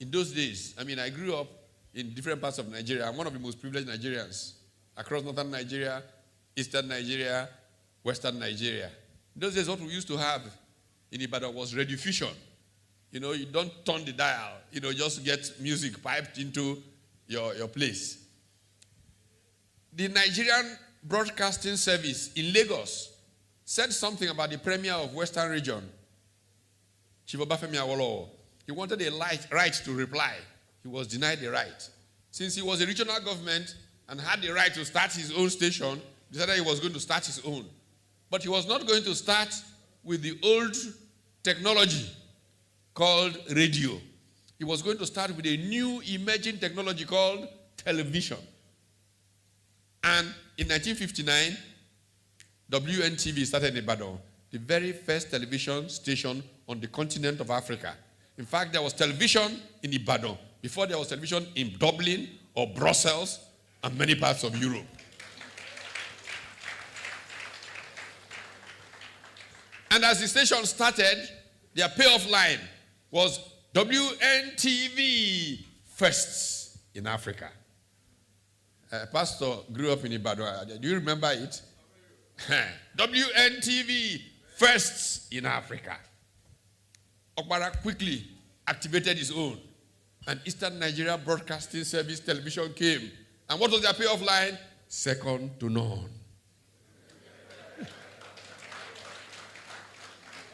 In those days, I mean, I grew up in different parts of Nigeria. I'm one of the most privileged Nigerians across northern Nigeria, eastern Nigeria, western Nigeria. In those days, what we used to have in Ibadan was radio fusion. You know, you don't turn the dial, you know, just get music piped into your place. The Nigerian Broadcasting Service in Lagos said something about the Premier of Western Region, Chief Obafemi Awolowo. He wanted a right to reply. He was denied the right. Since he was a regional government and had the right to start his own station, he decided he was going to start his own. But he was not going to start with the old technology called radio. He was going to start with a new emerging technology called television. And in 1959, WNTV started in Ibadan, the very first television station on the continent of Africa. In fact, there was television in Ibadan before there was television in Dublin or Brussels and many parts of Europe. And as the station started, their payoff line was WNTV firsts in Africa. A pastor grew up in Ibadan. Do you remember it? WNTV firsts in Africa. Okpara quickly activated his own. And Eastern Nigeria Broadcasting Service television came. And what was their payoff line? Second to none.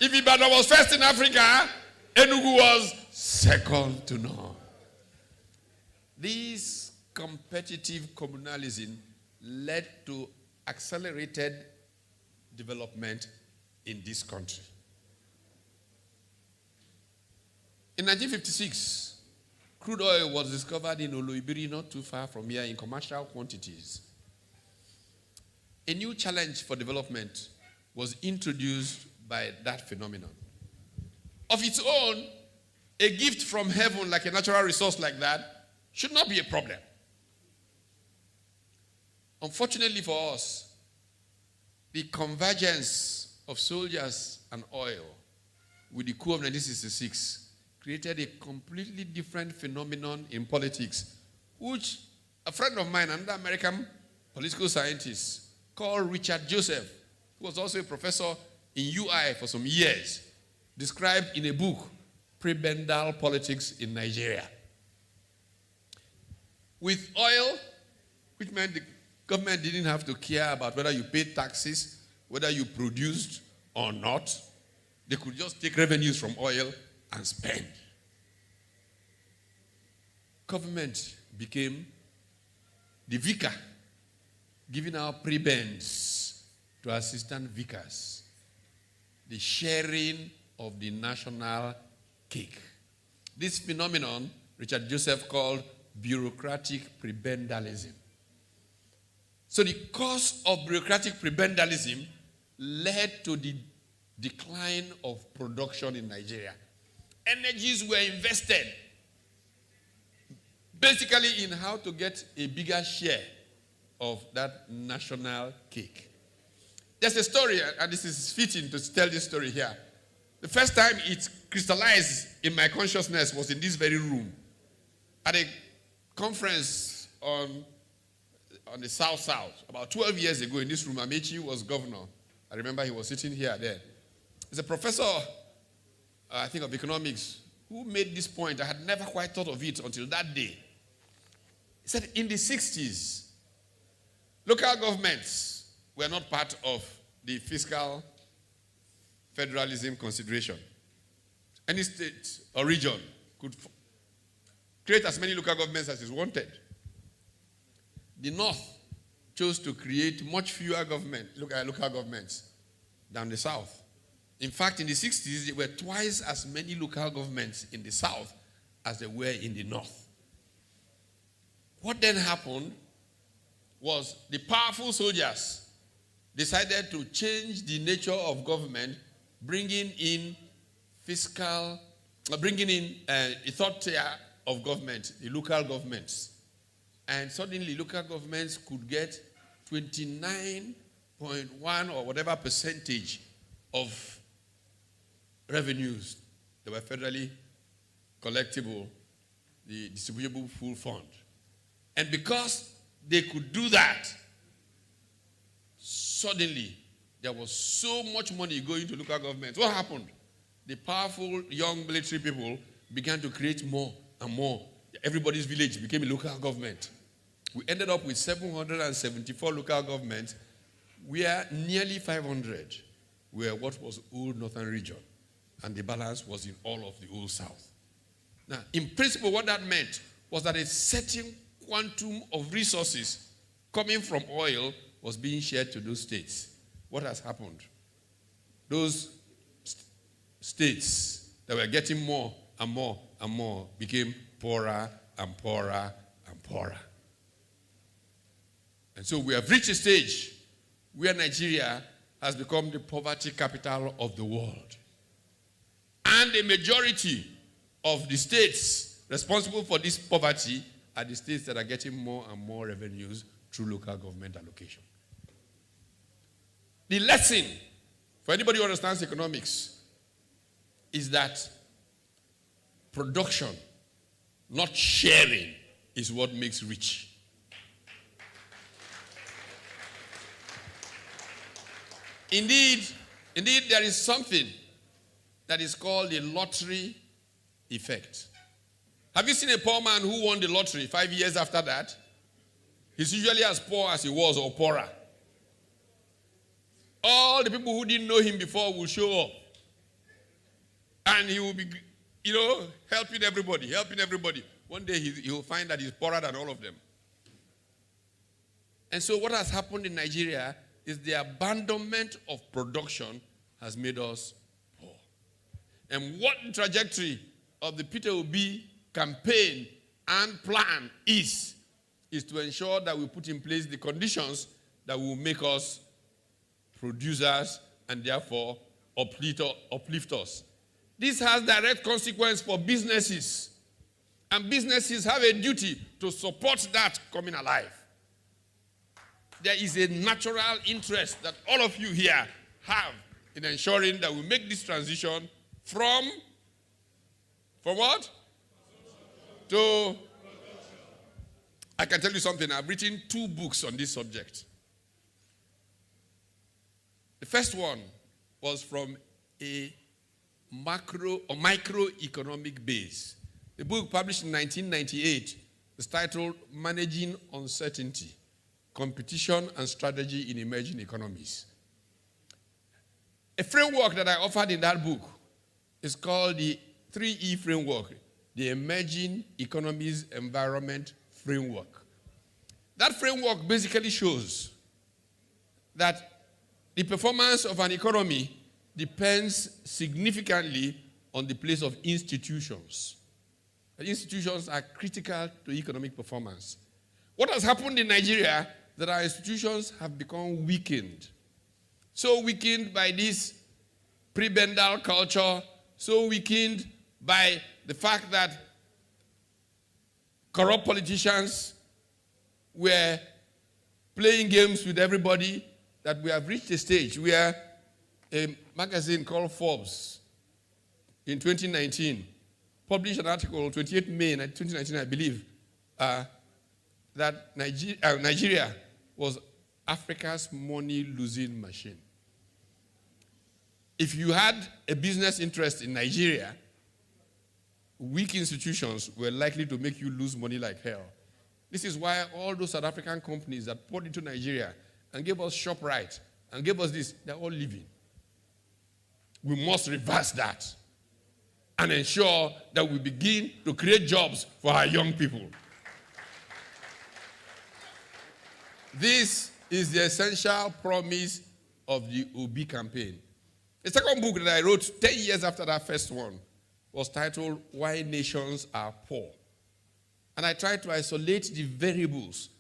If Ibadan was first in Africa, Enugu was second to none. This competitive communalism led to accelerated development in this country. In 1956, crude oil was discovered in Oloibiri, not too far from here, in commercial quantities. A new challenge for development was introduced by that phenomenon. Of its own, a gift from heaven like a natural resource like that should not be a problem. Unfortunately for us, the convergence of soldiers and oil with the coup of 1966 created a completely different phenomenon in politics, which a friend of mine, another American political scientist called Richard Joseph, who was also a professor in UI for some years, described in a book, Prebendal Politics in Nigeria. With oil, which meant the government didn't have to care about whether you paid taxes, whether you produced or not. They could just take revenues from oil and spend. Government became the vicar, giving out prebends to assistant vicars. The sharing of the national cake. This phenomenon, Richard Joseph called bureaucratic prebendalism. So the cause of bureaucratic prebendalism led to the decline of production in Nigeria. Energies were invested basically in how to get a bigger share of that national cake. There's a story, and this is fitting to tell this story here. The first time it crystallized in my consciousness was in this very room. At a conference on the South, about 12 years ago in this room, Amechi was governor. I remember he was sitting here then. He's a professor, I think, of economics, who made this point. I had never quite thought of it until that day. He said in the 60s, local governments were not part of the fiscal federalism consideration. Any state or region could create as many local governments as is wanted. The North chose to create much fewer local governments than the South. In fact, in the 60s, there were twice as many local governments in the South as there were in the North. What then happened was the powerful soldiers decided to change the nature of government, bringing in a third tier of government, the local governments. And suddenly local governments could get 29.1 or whatever percentage of revenues that were federally collectible the distributable fuel fund. And because they could do that, suddenly there was so much money going to local government. What happened? The powerful young military people began to create more and more. Everybody's village became a local government. We ended up with 774 local governments, where nearly 500 were what was old northern region, and the balance was in all of the old south. Now, in principle, what that meant was that a certain quantum of resources coming from oil was being shared to those states. What has happened? Those states that were getting more and more and more became poorer and poorer and poorer. And so we have reached a stage where Nigeria has become the poverty capital of the world. And a majority of the states responsible for this poverty are the states that are getting more and more revenues through local government allocation. The lesson, for anybody who understands economics, is that production, not sharing, is what makes rich. Indeed, there is something that is called the lottery effect. Have you seen a poor man who won the lottery 5 years after that? He's usually as poor as he was, or poorer. All the people who didn't know him before will show up. And he will be, helping everybody. One day he will find that he's poorer than all of them. And so what has happened in Nigeria is the abandonment of production has made us poor. And what the trajectory of the Peter Obi campaign and plan is to ensure that we put in place the conditions that will make us producers and therefore uplift us. This has direct consequence for businesses. And businesses have a duty to support that coming alive. There is a natural interest that all of you here have in ensuring that we make this transition from what? To, I can tell you something. I've written 2 books on this subject. The first one was from a macro or microeconomic base. The book published in 1998 is titled Managing Uncertainty, Competition and Strategy in Emerging Economies. A framework that I offered in that book is called the 3E framework, the Emerging Economies Environment Framework. That framework basically shows that the performance of an economy depends significantly on the place of institutions. The institutions are critical to economic performance. What has happened in Nigeria is that our institutions have become weakened. So weakened by this prebendal culture, so weakened by the fact that corrupt politicians were playing games with everybody, that we have reached a stage where a magazine called Forbes in 2019 published an article, 28 May 2019, I believe, that Nigeria was Africa's money-losing machine. If you had a business interest in Nigeria, weak institutions were likely to make you lose money like hell. This is why all those South African companies that poured into Nigeria and gave us ShopRite and gave us this, they're all leaving. We must reverse that and ensure that we begin to create jobs for our young people. This is the essential promise of the Obi campaign. The second book that I wrote 10 years after that first one was titled Why Nations Are Poor. And I tried to isolate the variables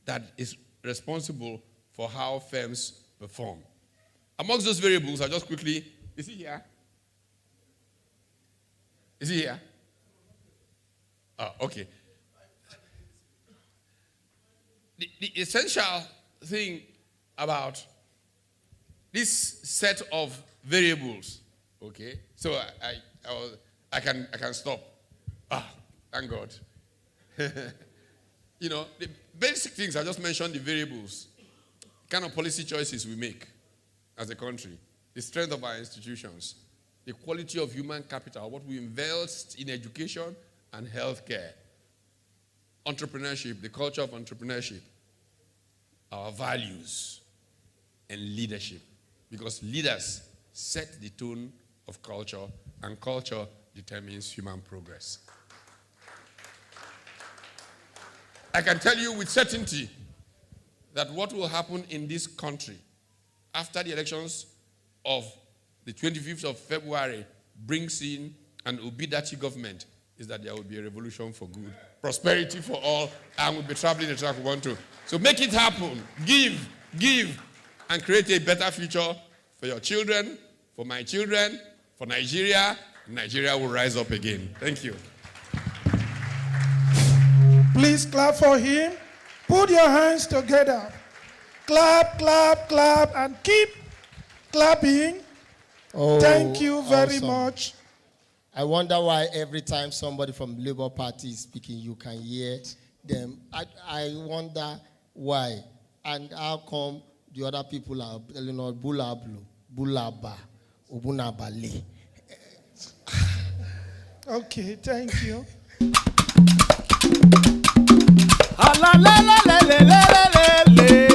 that is responsible for how firms perform. Amongst those variables, I'll just quickly, is he here? Is he here? Oh, okay. The essential thing about this set of variables, okay? So I can stop. Thank God. You know, the basic things, I just mentioned the variables, kind of policy choices we make as a country, the strength of our institutions, the quality of human capital, what we invest in education and healthcare, entrepreneurship, the culture of entrepreneurship, our values, and leadership. Because leaders set the tone of culture, and culture determines human progress. I can tell you with certainty that what will happen in this country after the elections of the 25th of February brings in an Obidati government is that there will be a revolution for good, prosperity for all, and we'll be traveling the track we want to. So make it happen. Give, and create a better future for your children, for my children, for Nigeria. Nigeria will rise up again. Thank you. Please clap for him. Put your hands together. Clap, clap, clap, and keep clapping. Oh, thank you very awesome. much. I wonder why every time somebody from Labour Party is speaking, you can hear them. I wonder why. And how come the other people are, you know, Bulablu, Bulaba, Ubunabali. Okay, thank you. La la la la la la la la.